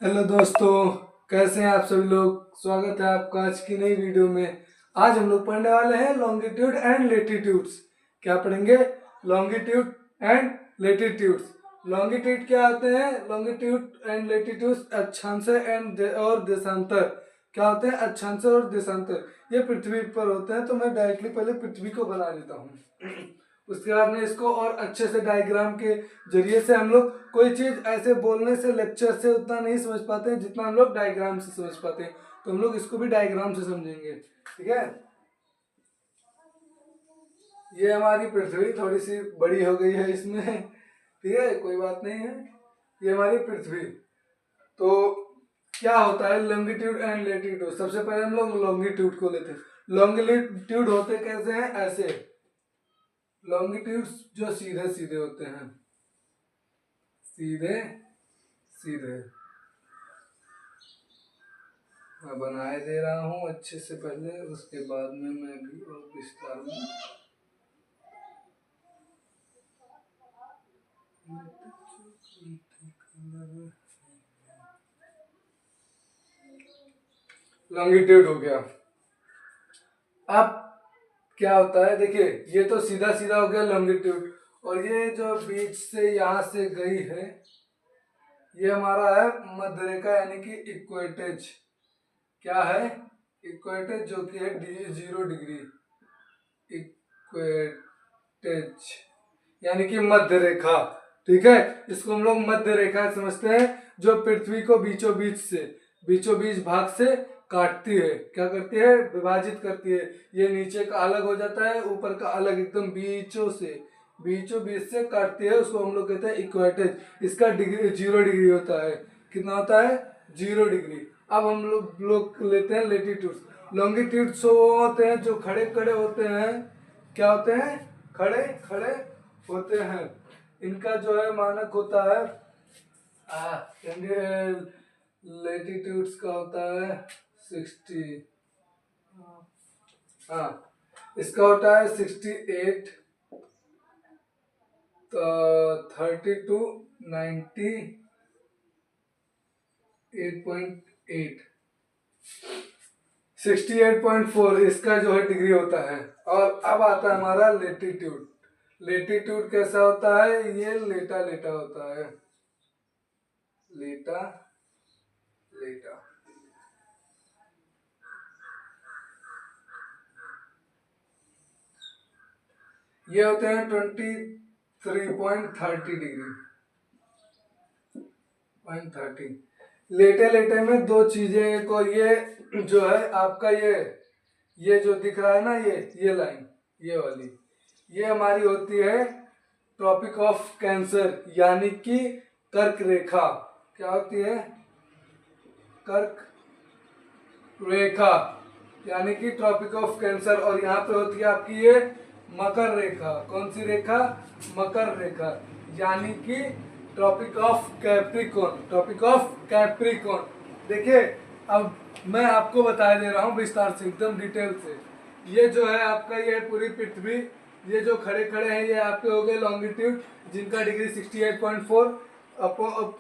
Hello दोस्तों, कैसे हैं आप सभी लोग। स्वागत है आपका आज की नई वीडियो में। आज हम लोग पढ़ने वाले हैं लॉन्गिट्यूड एंड लेटीट्यूड्स। क्या पढ़ेंगे? Longitude and latitudes. लॉन्गिट्यूड क्या होते हैं? लॉन्गिट्यूड एंड लेटीट्यूड्स अक्षांश और देशांतर। क्या होते हैं अक्षांश और देशांतर? ये पृथ्वी पर होते हैं, तो मैं डायरेक्टली पहले पृथ्वी को बना लेता हूँ। उसके बाद में इसको और अच्छे से डायग्राम के जरिए से हम लोग कोई चीज ऐसे बोलने से लेक्चर से उतना नहीं समझ पाते हैं जितना हम लोग डायग्राम से समझ पाते हैं। तो हम लोग इसको भी डायग्राम से समझेंगे। ठीक है। ये हमारी पृथ्वी थोड़ी सी बड़ी हो गई है इसमें। ठीक है, कोई बात नहीं है। ये हमारी पृथ्वी। तो क्या होता है लॉन्गिट्यूड एंड लेटीट्यूड? सबसे पहले हम लोग लॉन्गिट्यूड को लेते हैं। लॉन्गिट्यूड होते कैसे हैं? ऐसे लॉन्गिट्यूड जो सीधे सीधे होते हैं, सीधे सीधे। मैं बनाए दे रहा हूँ अच्छे से पहले, उसके बाद में मैं भी और विस्तार में। लॉन्गिट्यूड हो गया। अब क्या होता है, देखिए ये तो सीधा सीधा हो गया लॉन्गिट्यूड। और ये जो बीच से यहाँ से गई है, ये हमारा है मध्य रेखा यानी कि इक्वेटेज। क्या है? इक्वेटेज, जो कि है 0 डिग्री। इक्वेटेज यानी कि मध्य रेखा। ठीक है, इसको हम लोग मध्य रेखा समझते हैं, जो पृथ्वी को बीचों बीच भाग से काटती है। क्या करती है? विभाजित करती है। ये नीचे का अलग हो जाता है, ऊपर का अलग, एकदम बीचों बीच से काटती है। उसको हम लोग कहते हैं इक्वेटेज। इसका डिग्री 0 डिग्री होता है। कितना होता है? 0 डिग्री। अब हम लोग लेते हैं लेटीट्यूड। लॉन्गिट्यूड सो होते हैं जो खड़े खड़े होते हैं। क्या होते हैं? खड़े खड़े होते हैं। इनका जो है मानक होता है लेटीट्यूड्स का होता है 60। हाँ, इसका होता है 68, 32, 90, 8.8, 68.4 इसका जो है डिग्री होता है। और अब आता है हमारा लेटीट्यूड। लेटीट्यूड कैसा होता है? ये लेटा लेटा होता है। लेटा लेटा। ये होते हैं 23.30 डिग्री। 30 लेटे लेटे में दो चीजें को, ये जो है आपका ये जो दिख रहा है ना, ये लाइन, ये वाली, ये हमारी होती है ट्रॉपिक ऑफ कैंसर यानी कि कर्क रेखा। क्या होती है? कर्क रेखा यानी कि ट्रॉपिक ऑफ कैंसर। और यहाँ पे होती है आपकी ये मकर रेखा। कौन सी रेखा? मकर रेखा यानी कि tropic of Capricorn. Tropic of Capricorn. देखिए, अब मैं आपको बता दे रहा हूँ विस्तार से, एकदम डिटेल से। ये जो है आपका, ये पूरी पृथ्वी, ये जो खड़े खड़े हैं ये आपके हो गए लॉन्गिट्यूड, जिनका डिग्री 68.4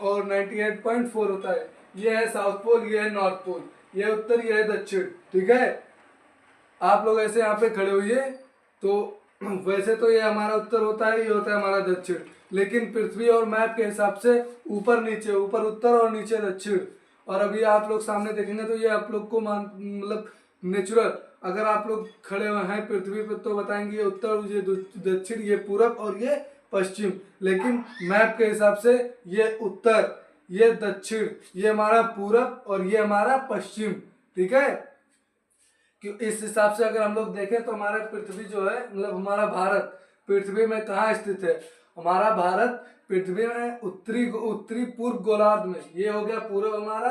और 98.4 होता है। ये है साउथ पोल, ये है नॉर्थ पोल, ये उत्तर, ये है दक्षिण। ठीक है, आप लोग ऐसे यहाँ पे खड़े हुए तो वैसे तो ये हमारा उत्तर होता है, ये होता है हमारा दक्षिण। लेकिन पृथ्वी और मैप के हिसाब से ऊपर नीचे, ऊपर उत्तर और नीचे दक्षिण। और अभी आप लोग सामने देखेंगे तो ये आप लोग को मतलब नेचुरल, अगर आप लोग खड़े हुए हैं पृथ्वी पर तो बताएंगे ये उत्तर, ये दक्षिण, ये पूरब और ये पश्चिम। लेकिन मैप के हिसाब से ये उत्तर, ये दक्षिण, ये हमारा पूरब और ये हमारा पश्चिम। ठीक है, कि इस हिसाब से अगर हम लोग देखें तो हमारा पृथ्वी जो है, मतलब हमारा भारत पृथ्वी में कहाँ स्थित है? हमारा भारत पृथ्वी में उत्तरी उत्तरी पूर्व गोलार्ध में, ये हो गया पूर्व हमारा,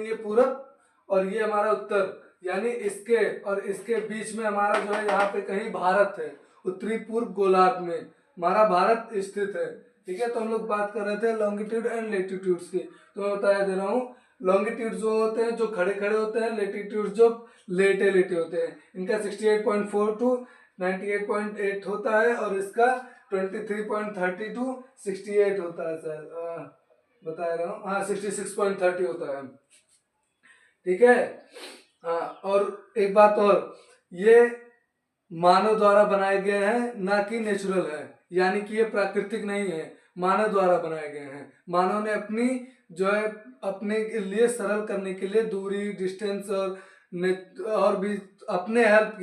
ये पूरब, और ये हमारा उत्तर, यानी इसके और इसके बीच में हमारा जो है यहाँ पे कहीं भारत है। उत्तरी पूर्व गोलार्ध में हमारा भारत स्थित है। ठीक है, तो हम लोग बात कर रहे थे लॉन्गिट्यूड एंड लेटीट्यूड्स की। तो मैं बताया दे रहा हूँ, लॉन्गिट्यूड जो होते हैं जो खड़े खड़े होते हैं, लेटीट्यूड जो लेटे लेटे होते हैं। इनका 68.4 टू 98.8 होता है और इसका 23.30 टू 68 होता है सर। बता रहा हूँ, हाँ 66.30 होता है, ठीक है। हाँ, और एक बात और, ये मानव द्वारा बनाए गए हैं ना कि नेचुरल है, यानी कि ये प्राकृतिक नहीं है, मानव द्वारा बनाए गए हैं। मानव ने अपनी जो है अपने लिए सरल करने के लिए दूरी, डिस्टेंस और भी अपने हेल्प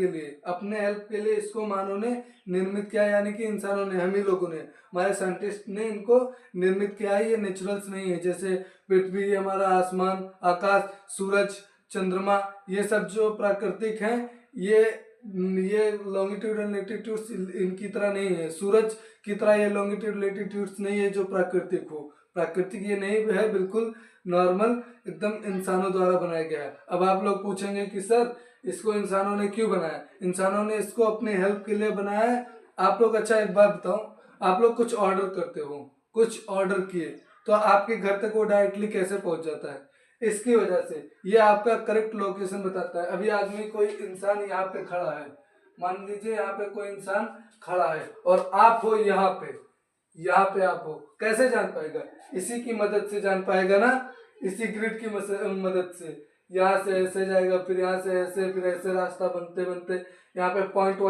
के लिए इसको मानव ने निर्मित किया, यानी कि इंसानों ने, हम ही लोगों ने, हमारे साइंटिस्ट ने इनको निर्मित किया है। ये नेचुरल्स नहीं है, जैसे पृथ्वी, हमारा आसमान, आकाश, सूरज, चंद्रमा, ये सब जो प्राकृतिक हैं, ये लॉन्गिट्यूड एंड लेटीट्यूड्स इनकी तरह नहीं है, सूरज की तरह ये लॉन्गिट्यूड लेटीट्यूड्स नहीं है जो प्राकृतिक हो। प्राकृतिक ये नहीं है, बिल्कुल नॉर्मल एकदम इंसानों द्वारा बनाया गया है। अब आप लोग पूछेंगे कि सर इसको इंसानों ने क्यों बनाया? इंसानों ने इसको अपने हेल्प के लिए बनाया है। आप लोग, अच्छा एक बात बताओ, आप लोग कुछ ऑर्डर करते हो, कुछ ऑर्डर किए तो आपके घर तक वो डायरेक्टली कैसे पहुंच जाता है? इसकी वजह से ये आपका करेक्ट लोकेशन बताता है। अभी आदमी, कोई इंसान यहाँ पे खड़ा है, मान लीजिए यहाँ पे कोई इंसान खड़ा है और आप हो यहाँ पे आप हो, कैसे जान पाएगा? इसी की मदद से जान पाएगा ना, इसी ग्रिड की मदद से। यहाँ से ऐसे जाएगा, फिर यहाँ से ऐसे, फिर ऐसे रास्ता बनते बनते यहाँ पे पॉइंट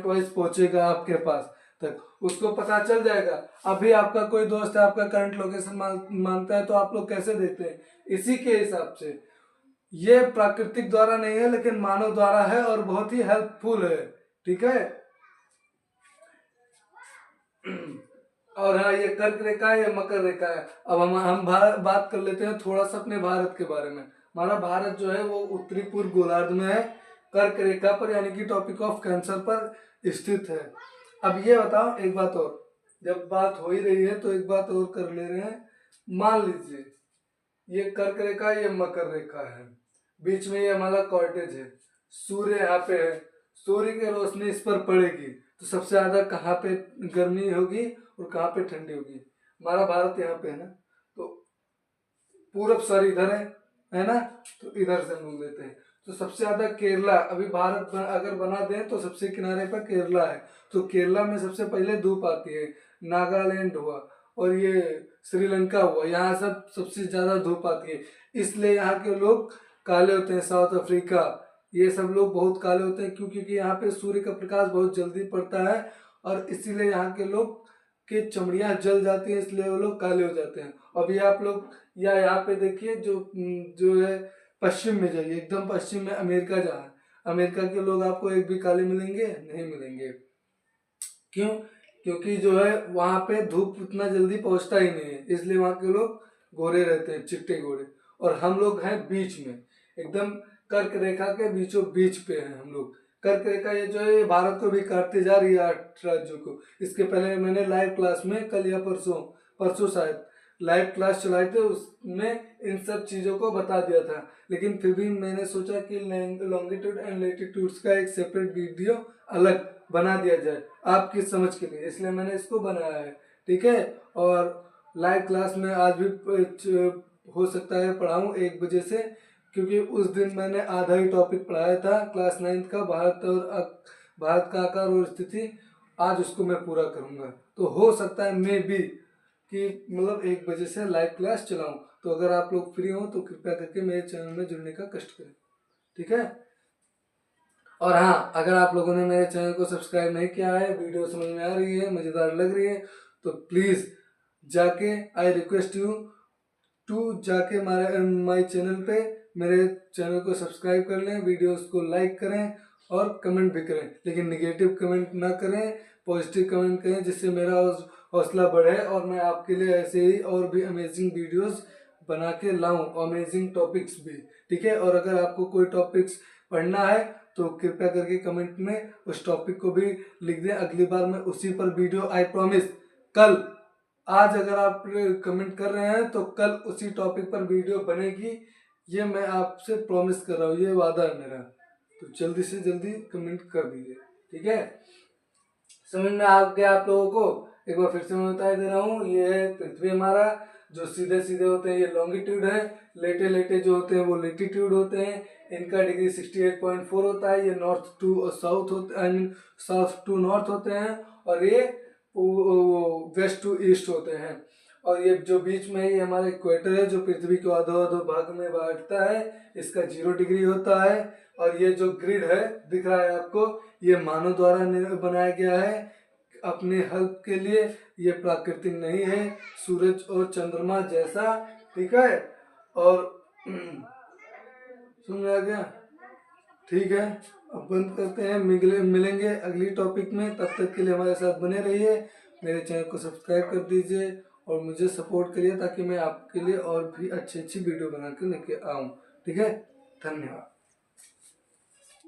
वाइज पहुंचेगा आपके पास तक, उसको पता चल जाएगा। अभी आपका कोई दोस्त है, आपका करंट लोकेशन मांगता है तो आप लोग कैसे देते हैं? इसी के हिसाब से। ये प्राकृतिक द्वारा नहीं है, लेकिन मानव द्वारा है और बहुत ही हेल्पफुल है, ठीक है। और हाँ, ये कर्क रेखा है, ये मकर रेखा है। अब हम बात कर लेते हैं थोड़ा सा अपने भारत के बारे में। हमारा भारत जो है वो उत्तरी पूर्व गोलार्ध में है, कर्क रेखा पर, यानी कि टॉपिक ऑफ कैंसर पर स्थित है। अब ये बताओ एक बात और, जब बात हो ही रही है तो एक बात और कर ले रहे हैं। मान लीजिए ये कर्क रेखा, ये मकर रेखा है, बीच में ये हमारा कॉर्टेज है, सूर्य यहाँ पे है, सूर्य की रोशनी इस पर पड़ेगी तो सबसे ज्यादा कहाँ पे गर्मी होगी और कहाँ पे ठंडी होगी? हमारा भारत यहाँ पे है ना, तो पूरब सर इधर है ना, तो इधर से हम लोग लेते हैं। तो सबसे ज्यादा केरला, अभी भारत अगर बना दें तो सबसे किनारे पर केरला है, तो केरला में सबसे पहले धूप आती है। नागालैंड हुआ और ये श्रीलंका हुआ, यहाँ सब सबसे ज्यादा धूप आती है, इसलिए यहाँ के लोग काले होते हैं। साउथ अफ्रीका, ये सब लोग बहुत काले होते हैं, क्योंकि यहाँ पे सूर्य का प्रकाश बहुत जल्दी पड़ता है और इसीलिए यहाँ के लोग की चमड़ियाँ जल जाती है, इसलिए वो लोग काले हो जाते हैं। अभी आप लोग या यहाँ पे देखिए, जो है पश्चिम में जाइए, एकदम पश्चिम में अमेरिका जहाँ है, अमेरिका के लोग आपको एक भी काले मिलेंगे? नहीं मिलेंगे। क्यों? क्योंकि जो है वहाँ पे धूप उतना जल्दी पहुँचता ही नहीं है, इसलिए वहाँ के लोग गोरे रहते हैं, चिट्टे गोरे। और हम लोग हैं बीच में, एकदम कर्क रेखा के बीचों बीच पे हैं हम लोग। कर्क रेखा ये जो है ये भारत को भी काटते जा रही है 8 राज्यों को। इसके पहले मैंने लाइव क्लास में कल या परसों शायद लाइव क्लास चलाए थे, उसमें इन सब चीज़ों को बता दिया था। लेकिन फिर भी मैंने सोचा कि लॉन्गिट्यूड एंड लेटीट्यूड्स का एक सेपरेट वीडियो अलग बना दिया जाए आपकी समझ के लिए, इसलिए मैंने इसको बनाया है, ठीक है। और लाइव क्लास में आज भी हो सकता है पढ़ाऊँ 1 बजे से, क्योंकि उस दिन मैंने आधा ही टॉपिक पढ़ाया था क्लास 9 का, भारत का आकार और स्थिति। आज उसको मैं पूरा करूँगा, तो हो सकता है मैं भी कि मतलब 1 बजे से लाइव क्लास चलाऊँ। तो अगर आप लोग फ्री हो तो कृपया करके मेरे चैनल में जुड़ने का कष्ट करें, ठीक है। और हाँ, अगर आप लोगों ने मेरे चैनल को सब्सक्राइब नहीं किया है, वीडियो समझ में आ रही है, मज़ेदार लग रही है, तो प्लीज़ जाके, आई रिक्वेस्ट यू टू जाके माई चैनल पे मेरे चैनल को सब्सक्राइब कर लें, वीडियोस को लाइक करें और कमेंट भी करें, लेकिन नेगेटिव कमेंट ना करें, पॉजिटिव कमेंट करें, जिससे मेरा हौसला बढ़े और मैं आपके लिए ऐसे ही और भी अमेजिंग वीडियोस बना के लाऊं, अमेजिंग टॉपिक्स भी, ठीक है। और अगर आपको कोई टॉपिक्स पढ़ना है तो कृपया करके कमेंट में उस टॉपिक को भी लिख दें, अगली बार मैं उसी पर वीडियो, आई प्रॉमिस, कल, आज अगर आप कमेंट कर रहे हैं तो कल उसी टॉपिक पर वीडियो बनेगी, ये मैं आपसे प्रॉमिस कर रहा हूँ, ये वादा है मेरा। तो जल्दी से जल्दी कमेंट कर दीजिए, ठीक है। समझ में आ गया आप लोगों को? एक बार फिर से मैं बता दे रहा हूँ, ये है पृथ्वी हमारा, जो सीधे सीधे होते हैं ये लॉन्गिट्यूड है, लेटे लेटे जो होते हैं वो लेटीट्यूड होते हैं, इनका डिग्री 68.4 होता है। ये नॉर्थ टू साउथ होते, I mean south to north होते हैं, और ये वेस्ट टू ईस्ट होते हैं। और ये जो बीच में ये हमारा इक्वेटर है जो पृथ्वी को आधो आधो भाग में बांटता है, इसका 0 डिग्री होता है। और ये जो ग्रिड है दिख रहा है आपको, ये मानव द्वारा बनाया गया है अपने हेल्प के लिए, ये प्राकृतिक नहीं है, सूरज और चंद्रमा जैसा, ठीक है। और समझ में आ गया? ठीक है, अब बंद करते हैं, मिलेंगे अगली टॉपिक में। तब तक के लिए हमारे साथ बने रहिए, मेरे चैनल को सब्सक्राइब कर दीजिए और मुझे सपोर्ट करिए ताकि मैं आपके लिए और भी अच्छी अच्छी वीडियो बना के लेके आऊँ। ठीक है, धन्यवाद।